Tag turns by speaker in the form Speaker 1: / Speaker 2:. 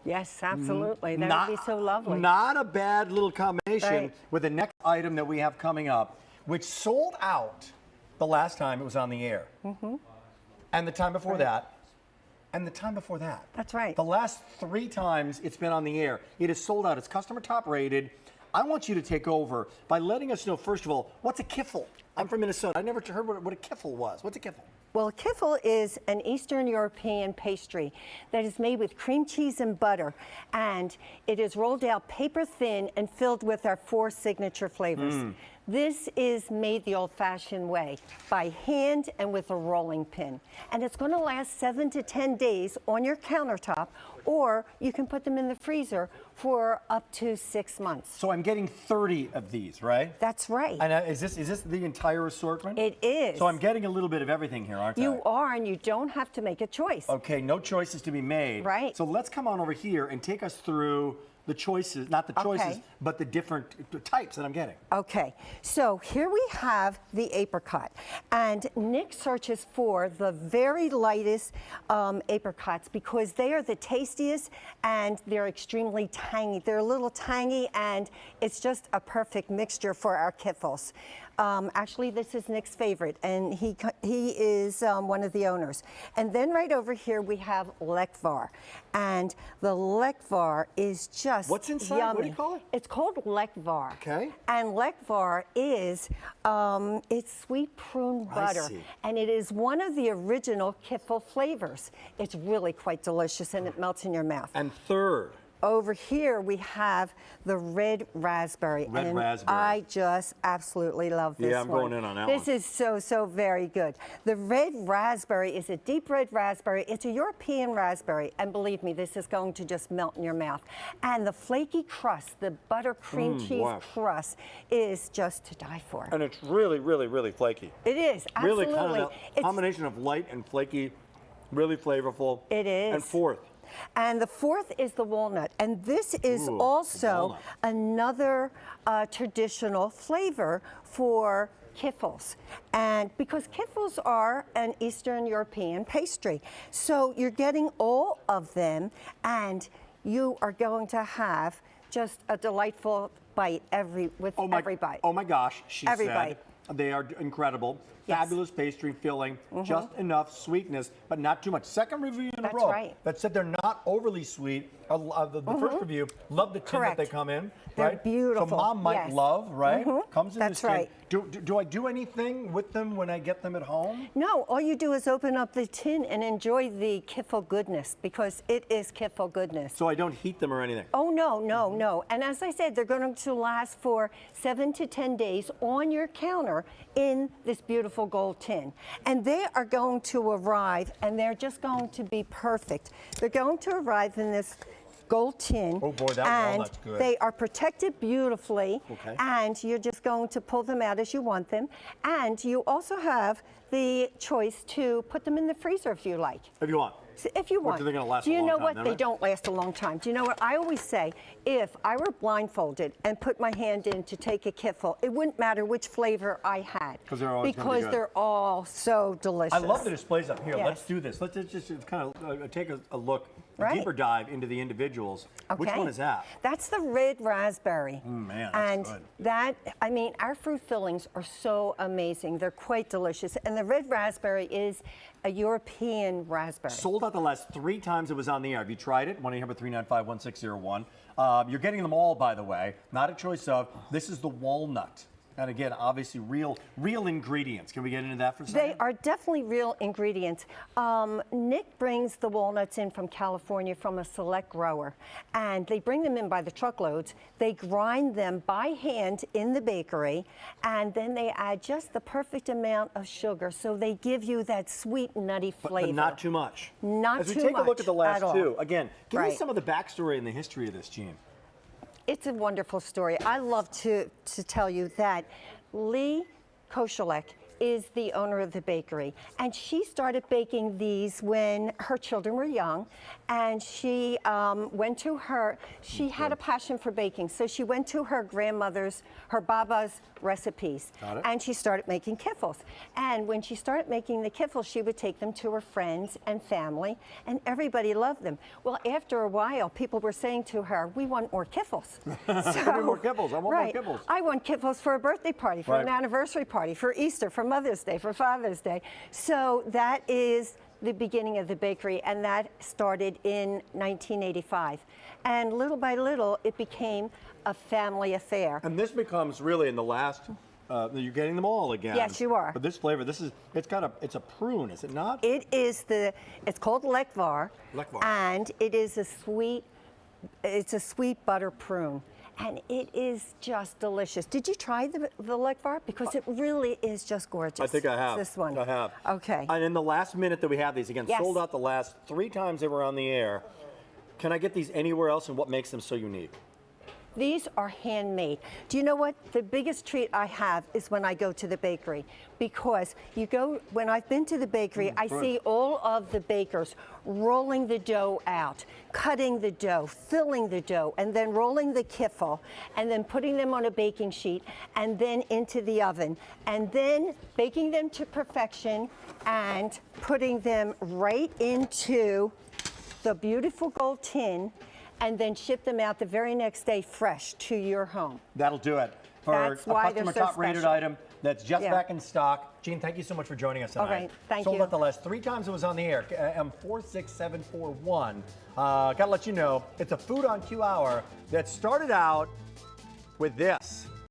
Speaker 1: Yes, absolutely. That would be so lovely.
Speaker 2: Not a bad little combination
Speaker 1: Right.
Speaker 2: with the next item that we have coming up, which sold out the last time it was on the air. And the time before that. And the time before that.
Speaker 1: That's right.
Speaker 2: The last 3 times it's been on the air, it is sold out. It's customer top rated. I want you to take over by letting us know, first of all, what's a Kiffle? I'm from Minnesota. I never heard what a Kiffle was. What's a Kiffle?
Speaker 1: Well, Kiffle is an Eastern European pastry that is made with cream cheese and butter, and it is rolled out paper thin and filled with our 4 signature flavors. This is made the old-fashioned way, by hand and with a rolling pin. And it's going to last 7 to 10 days on your countertop, or you can put them in the freezer for up to 6 months.
Speaker 2: So I'm getting 30 of these, right?
Speaker 1: That's right.
Speaker 2: And is this the entire assortment?
Speaker 1: It is.
Speaker 2: So I'm getting a little bit of everything here, aren't I?
Speaker 1: You are, and you don't have to make a choice.
Speaker 2: Okay, no choices to be made.
Speaker 1: Right.
Speaker 2: So let's come on over here and take us through the choices, not the choices, but the different types that I'm getting.
Speaker 1: Okay, so here we have the apricot, and Nick searches for the very lightest apricots because they are the tastiest and they're extremely tangy. They're a little tangy, and it's just a perfect mixture for our Kiffles. Actually, this is Nick's favorite, and he is one of the owners. And then right over here we have Lekvar, and the Lekvar is just
Speaker 2: What's inside?
Speaker 1: yummy.
Speaker 2: What do you call it?
Speaker 1: It's called Lekvar.
Speaker 2: Okay.
Speaker 1: And Lekvar is it's sweet prune butter, and it is one of the original Kiffle flavors. It's really quite delicious, and it melts in your mouth.
Speaker 2: And third.
Speaker 1: Over here we have the red raspberry.
Speaker 2: Red raspberry.
Speaker 1: I just absolutely love this one.
Speaker 2: Yeah, I'm going in on that
Speaker 1: This
Speaker 2: one.
Speaker 1: is so very good. The red raspberry is a deep red raspberry. It's a European raspberry, and believe me, this is going to just melt in your mouth. And the flaky crust, the butter cream cheese crust, is just to die for.
Speaker 2: And it's really, really, really flaky.
Speaker 1: It is, absolutely.
Speaker 2: Really kind of a combination of light and flaky, really flavorful.
Speaker 1: It is.
Speaker 2: And fourth.
Speaker 1: And the fourth is the walnut. And this is also another traditional flavor for Kiffles. And because Kiffles are an Eastern European pastry. So you're getting all of them, and you are going to have just a delightful bite every bite.
Speaker 2: Oh my gosh, she
Speaker 1: every
Speaker 2: said.
Speaker 1: Bite.
Speaker 2: They are incredible.
Speaker 1: Yes.
Speaker 2: Fabulous pastry filling, just enough sweetness, but not too much. Second review in a row that said they're not overly sweet. The first review, love the tin that they come in.
Speaker 1: They're beautiful.
Speaker 2: So mom might love, right? Comes in
Speaker 1: That's
Speaker 2: the tin.
Speaker 1: right.
Speaker 2: Do I do anything with them when I get them at home?
Speaker 1: No, all you do is open up the tin and enjoy the Kiffle goodness, because it is Kiffle goodness.
Speaker 2: So I don't heat them or anything?
Speaker 1: Oh, no. And as I said, they're going to last for 7 to 10 days on your counter in this beautiful gold tin. And they are going to arrive, and they're just going to be perfect. They're going to arrive in this gold tin.
Speaker 2: Oh boy, that walnut's good.
Speaker 1: They are protected beautifully, and you're just going to pull them out as you want them. And you also have the choice to put them in the freezer if you like.
Speaker 2: If you want.
Speaker 1: If you want.
Speaker 2: They're going to last
Speaker 1: Do you
Speaker 2: a long
Speaker 1: know
Speaker 2: time,
Speaker 1: what? They don't last a long time. Do you know what? I always say, if I were blindfolded and put my hand in to take a Kiffle, it wouldn't matter which flavor I had.
Speaker 2: Because they're always gonna be good.
Speaker 1: They're all so delicious.
Speaker 2: I love the displays up here.
Speaker 1: Yes.
Speaker 2: Let's do this. Let's just kind of take a look, a deeper dive into the individuals. Which one is that?
Speaker 1: That's the red raspberry.
Speaker 2: Man, that's
Speaker 1: and
Speaker 2: good.
Speaker 1: that, I mean, our fruit fillings are so amazing. They're quite delicious. And the red raspberry is a European raspberry.
Speaker 2: Sold out the last 3 times it was on the air. Have you tried it? 1-800-395-1601. You're getting them all, by the way. Not a choice of. This is the walnut. And again, obviously real ingredients. Can we get into that for a second?
Speaker 1: They are definitely real ingredients. Nick brings the walnuts in from California from a select grower, and they bring them in by the truckloads. They grind them by hand in the bakery, and then they add just the perfect amount of sugar, so they give you that sweet, nutty flavor.
Speaker 2: But not too much.
Speaker 1: Not too much.
Speaker 2: As we take a look at the last two, again, give me
Speaker 1: Right.
Speaker 2: some of the backstory and the history of this, Jean.
Speaker 1: It's a wonderful story. I love to tell you that Lee Koshelek is the owner of the bakery, and she started baking these when her children were young, and she she had a passion for baking, so she went to her grandmother's, her Baba's recipes, and she started making kiffles. And when she started making the kiffles, she would take them to her friends and family, and everybody loved them. Well, after a while, people were saying to her, "We want more kiffles."
Speaker 2: I want more kiffles. I want more kiffles.
Speaker 1: I want kiffles for a birthday party, for an anniversary party, for Easter, for Mother's Day, for Father's Day. So that is the beginning of the bakery, and that started in 1985. And little by little, it became a family affair.
Speaker 2: And this becomes really in the last, you're getting them all again.
Speaker 1: Yes, you are.
Speaker 2: But this flavor, it's a prune, is it not?
Speaker 1: It's called Lekvar.
Speaker 2: Lekvar.
Speaker 1: And it's a sweet butter prune. And it is just delicious. Did you try the Lekvar? Because it really is just gorgeous.
Speaker 2: I think I have.
Speaker 1: This one.
Speaker 2: I have.
Speaker 1: Okay.
Speaker 2: And in the last minute that we have these, again, sold out the last 3 times they were on the air. Can I get these anywhere else, and what makes them so unique?
Speaker 1: These are handmade. Do you know what? The biggest treat I have is when I go to the bakery, because when I've been to the bakery, I see all of the bakers rolling the dough out, cutting the dough, filling the dough, and then rolling the kiffle, and then putting them on a baking sheet, and then into the oven, and then baking them to perfection and putting them right into the beautiful gold tin, and then ship them out the very next day fresh to your home.
Speaker 2: That'll do it. For
Speaker 1: That's
Speaker 2: a
Speaker 1: why
Speaker 2: customer
Speaker 1: they're so
Speaker 2: top rated
Speaker 1: special.
Speaker 2: item that's just back in stock. Jean, thank you so much for joining us tonight.
Speaker 1: All right, thank
Speaker 2: Sold
Speaker 1: you.
Speaker 2: out the last 3 times it was on the air. M46741. Gotta let you know, it's a Food on Q hour that started out with this.